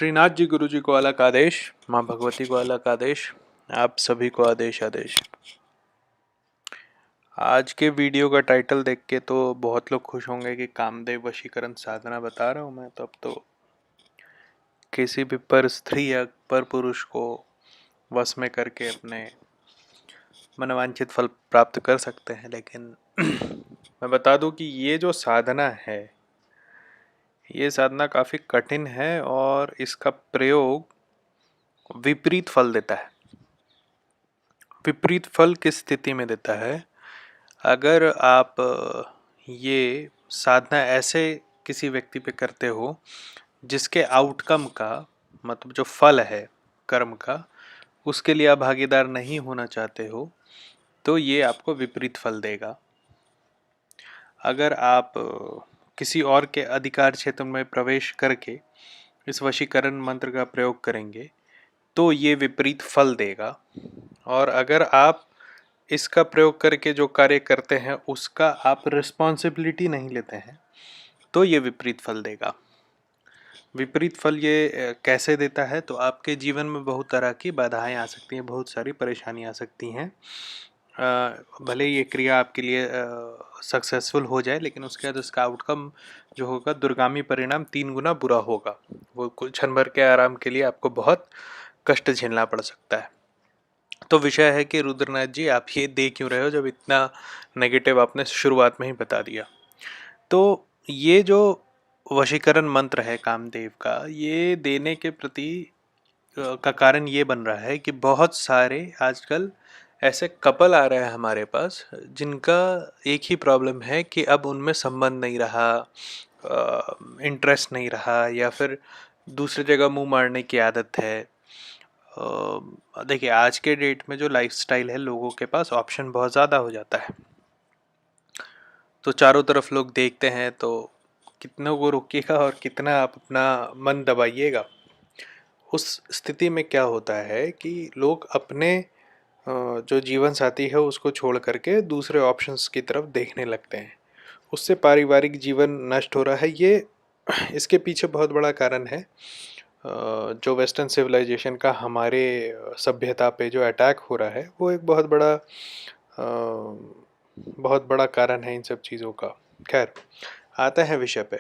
श्रीनाथ जी गुरु जी को अलग आदेश, माँ भगवती को अलग आदेश, आप सभी को आदेश आदेश। आज के वीडियो का टाइटल देख के तो बहुत लोग खुश होंगे कि कामदेव वशीकरण साधना बता रहा हूँ मैं, तो अब तो किसी भी पर स्त्री या पर पुरुष को वश में करके अपने मनोवांछित फल प्राप्त कर सकते हैं। लेकिन मैं बता दूं कि ये जो साधना है, ये साधना काफ़ी कठिन है और इसका प्रयोग विपरीत फल देता है। विपरीत फल किस स्थिति में देता है? अगर आप ये साधना ऐसे किसी व्यक्ति पे करते हो जिसके आउटकम का मतलब जो फल है कर्म का, उसके लिए आप भागीदार नहीं होना चाहते हो, तो ये आपको विपरीत फल देगा। अगर आप किसी और के अधिकार क्षेत्र में प्रवेश करके इस वशीकरण मंत्र का प्रयोग करेंगे तो ये विपरीत फल देगा। और अगर आप इसका प्रयोग करके जो कार्य करते हैं उसका आप रिस्पॉन्सिबिलिटी नहीं लेते हैं तो ये विपरीत फल देगा। विपरीत फल ये कैसे देता है? तो आपके जीवन में बहुत तरह की बाधाएं आ सकती हैं, बहुत सारी परेशानियां आ सकती हैं। भले ये क्रिया आपके लिए सक्सेसफुल हो जाए, लेकिन उसके बाद उसका आउटकम जो होगा, दुर्गामी परिणाम 3 गुना बुरा होगा। वो कुछ क्षण भर के आराम के लिए आपको बहुत कष्ट झेलना पड़ सकता है। तो विषय है कि रुद्रनाथ जी, आप ये दे क्यों रहे हो जब इतना नेगेटिव आपने शुरुआत में ही बता दिया। तो ये जो वशीकरण मंत्र है कामदेव का, ये देने के प्रति का कारण ये बन रहा है कि बहुत सारे आजकल ऐसे कपल आ रहे हैं हमारे पास जिनका एक ही प्रॉब्लम है कि अब उनमें संबंध नहीं रहा, इंटरेस्ट नहीं रहा, या फिर दूसरी जगह मुंह मारने की आदत है। देखिए, आज के डेट में जो लाइफस्टाइल है, लोगों के पास ऑप्शन बहुत ज़्यादा हो जाता है, तो चारों तरफ लोग देखते हैं, तो कितनों को रोकिएगा और कितना आप अपना मन दबाइएगा। उस स्थिति में क्या होता है कि लोग अपने जो जीवन साथी है उसको छोड़ करके दूसरे ऑप्शंस की तरफ देखने लगते हैं। उससे पारिवारिक जीवन नष्ट हो रहा है। ये इसके पीछे बहुत बड़ा कारण है जो वेस्टर्न सिविलाइजेशन का हमारे सभ्यता पे जो अटैक हो रहा है, वो एक बहुत बड़ा कारण है इन सब चीज़ों का। खैर, आते हैं विषय पे।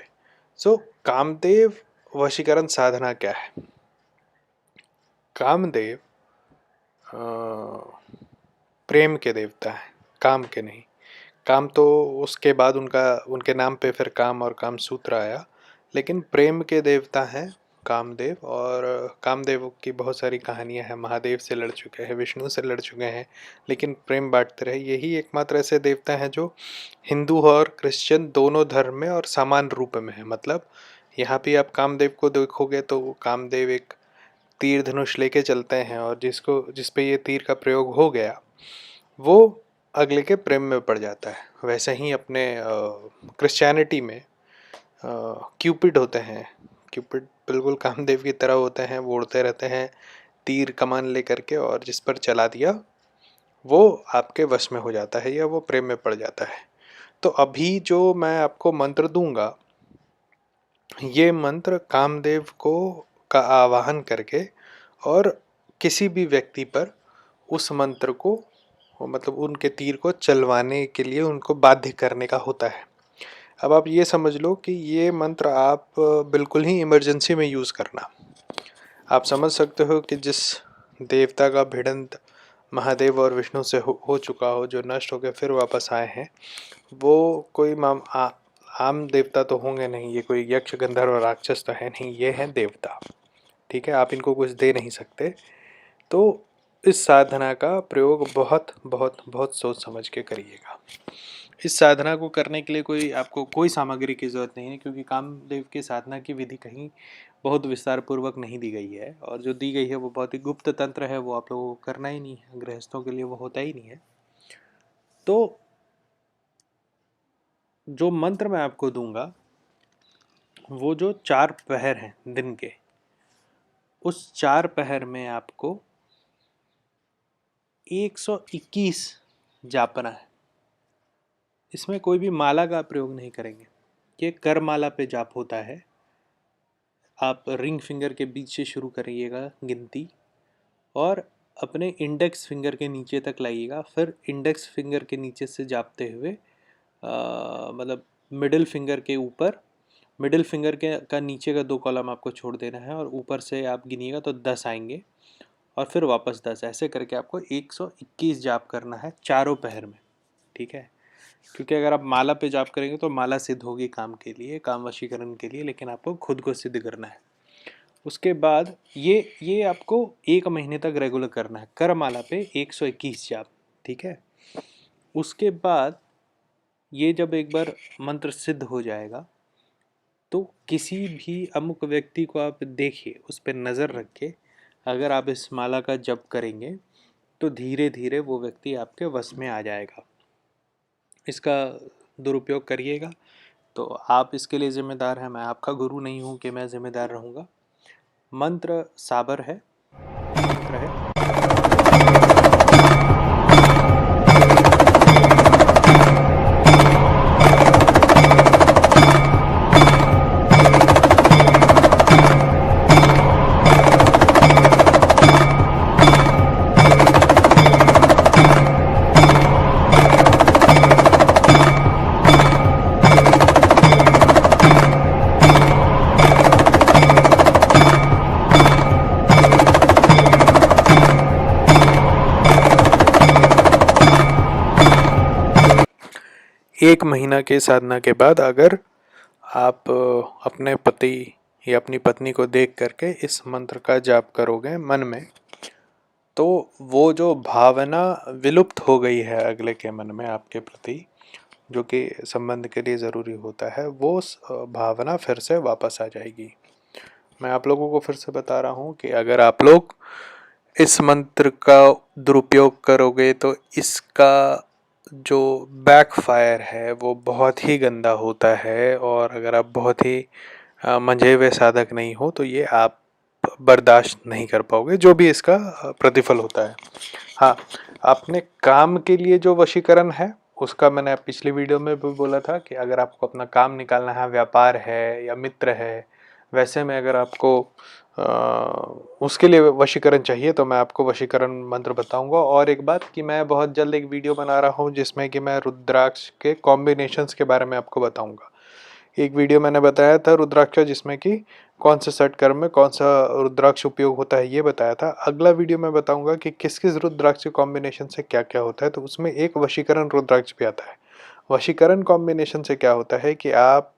कामदेव वशीकरण साधना क्या है? कामदेव प्रेम के देवता हैं, काम के नहीं। काम तो उसके बाद उनके नाम पे फिर काम और काम सूत्र आया, लेकिन प्रेम के देवता हैं कामदेव। और कामदेव की बहुत सारी कहानियां हैं। महादेव से लड़ चुके हैं, विष्णु से लड़ चुके हैं, लेकिन प्रेम बांटते रहे। यही एकमात्र ऐसे देवता हैं जो हिंदू और क्रिश्चियन दोनों धर्म में और समान रूप में है। मतलब यहाँ भी आप कामदेव को देखोगे तो कामदेव एक तीर धनुष लेके चलते हैं, और जिस पे ये तीर का प्रयोग हो गया वो अगले के प्रेम में पड़ जाता है। वैसे ही अपने क्रिश्चियनिटी में क्यूपिड होते हैं। क्यूपिड बिल्कुल कामदेव की तरह होते हैं, वो उड़ते रहते हैं तीर कमान लेकर के, और जिस पर चला दिया वो आपके वश में हो जाता है या वो प्रेम में पड़ जाता है। तो अभी जो मैं आपको मंत्र दूंगा, ये मंत्र कामदेव को का आवाहन करके और किसी भी व्यक्ति पर उस मंत्र को, मतलब उनके तीर को चलवाने के लिए उनको बाध्य करने का होता है। अब आप ये समझ लो कि ये मंत्र आप बिल्कुल ही इमरजेंसी में यूज़ करना। आप समझ सकते हो कि जिस देवता का भिड़ंत महादेव और विष्णु से हो चुका हो, जो नष्ट होकर फिर वापस आए हैं, वो कोई आम देवता तो होंगे नहीं। ये कोई यक्ष गंधर्व राक्षस तो है नहीं, ये हैं देवता। ठीक है, आप इनको कुछ दे नहीं सकते। तो इस साधना का प्रयोग बहुत बहुत बहुत सोच समझ के करिएगा। इस साधना को करने के लिए आपको कोई सामग्री की ज़रूरत नहीं है, क्योंकि कामदेव की साधना की विधि कहीं बहुत विस्तार पूर्वक नहीं दी गई है, और जो दी गई है वो बहुत ही गुप्त तंत्र है। वो आप लोगों को करना ही नहीं है, गृहस्थों के लिए वो होता ही नहीं है। तो जो मंत्र मैं आपको दूंगा, वो जो 4 पहर हैं दिन के, उस 4 पहर में आपको 121 जापना है। इसमें कोई भी माला का प्रयोग नहीं करेंगे। ये कर माला पे जाप होता है। आप रिंग फिंगर के बीच से शुरू करिएगा गिनती और अपने इंडेक्स फिंगर के नीचे तक लाइएगा, फिर इंडेक्स फिंगर के नीचे से जापते हुए मतलब मिडिल फिंगर के ऊपर, मिडिल फिंगर के का नीचे का 2 कॉलम आपको छोड़ देना है और ऊपर से आप गिनिएगा तो 10 आएंगे और फिर वापस 10, ऐसे करके आपको 121 जाप करना है चारों पैर में, ठीक है। क्योंकि अगर आप माला पे जाप करेंगे तो माला सिद्ध होगी काम के लिए, काम वशीकरण के लिए, लेकिन आपको खुद को सिद्ध करना है। उसके बाद ये आपको 1 महीने तक रेगुलर करना है, कर माला पे 121 जाप, ठीक है। उसके बाद ये जब एक बार मंत्र सिद्ध हो जाएगा तो किसी भी अमुक व्यक्ति को आप देखिए, उस पर नज़र रख के अगर आप इस माला का जप करेंगे तो धीरे धीरे वो व्यक्ति आपके वश में आ जाएगा। इसका दुरुपयोग करिएगा तो आप इसके लिए ज़िम्मेदार हैं, मैं आपका गुरु नहीं हूँ कि मैं ज़िम्मेदार रहूँगा। मंत्र साबर है, मंत्र है एक महीना के साधना के बाद अगर आप अपने पति या अपनी पत्नी को देख करके इस मंत्र का जाप करोगे मन में, तो वो जो भावना विलुप्त हो गई है अगले के मन में आपके प्रति, जो कि संबंध के लिए ज़रूरी होता है, वो भावना फिर से वापस आ जाएगी। मैं आप लोगों को फिर से बता रहा हूँ कि अगर आप लोग इस मंत्र का दुरुपयोग करोगे तो इसका जो बैकफायर है वो बहुत ही गंदा होता है, और अगर आप बहुत ही मंझे हुए साधक नहीं हो तो ये आप बर्दाश्त नहीं कर पाओगे, जो भी इसका प्रतिफल होता है। हाँ, आपने काम के लिए जो वशीकरण है उसका मैंने पिछली वीडियो में भी बोला था कि अगर आपको अपना काम निकालना है, व्यापार है या मित्र है, वैसे में अगर आपको उसके लिए वशीकरण चाहिए तो मैं आपको वशीकरण मंत्र बताऊंगा। और एक बात कि मैं बहुत जल्द एक वीडियो बना रहा हूं जिसमें कि मैं रुद्राक्ष के कॉम्बिनेशंस के बारे में आपको बताऊंगा। एक वीडियो मैंने बताया था रुद्राक्ष जिसमें कि कौन से सेट कर्म में कौन सा रुद्राक्ष उपयोग होता है ये बताया था। अगला वीडियो मैं बताऊंगा कि किस किस रुद्राक्ष के कॉम्बिनेशन से क्या क्या होता है, तो उसमें एक वशीकरण रुद्राक्ष भी आता है। वशीकरण कॉम्बिनेशन से क्या होता है कि आप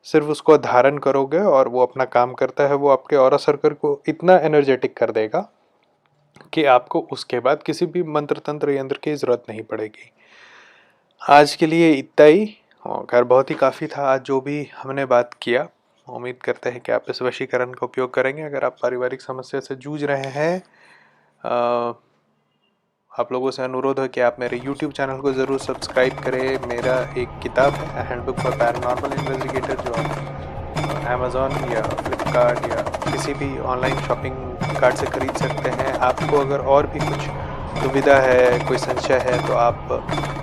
सिर्फ उसको धारण करोगे और वो अपना काम करता है, वो आपके ऑरा सर्कल को इतना एनर्जेटिक कर देगा कि आपको उसके बाद किसी भी मंत्र तंत्र यंत्र की ज़रूरत नहीं पड़ेगी। आज के लिए इतना ही, खैर बहुत ही काफ़ी था आज जो भी हमने बात किया। उम्मीद करते हैं कि आप इस वशीकरण का उपयोग करेंगे। अगर आप पारिवारिक समस्या से जूझ रहे हैं, आप लोगों से अनुरोध है कि आप मेरे YouTube चैनल को ज़रूर सब्सक्राइब करें। मेरा एक किताब है हैंडबुक फॉर पैरानॉर्मल इन्वेस्टिगेटर, जो आप अमेज़ॉन या फ्लिपकार्ट या किसी भी ऑनलाइन शॉपिंग कार्ट से खरीद सकते हैं। आपको अगर और भी कुछ दुविधा है, कोई संशय है, तो आप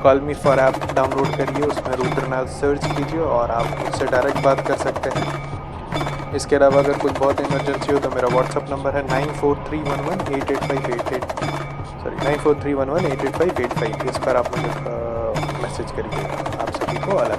call me for app download करिए, उसमें रुद्रनाथ सर्च कीजिए और आप मुझसे डायरेक्ट बात कर सकते हैं। इसके अलावा अगर कुछ बहुत इमरजेंसी हो तो मेरा व्हाट्सअप नंबर है 9431188585 इस पर आप मुझे मैसेज करिएगा। आप सभी को अलग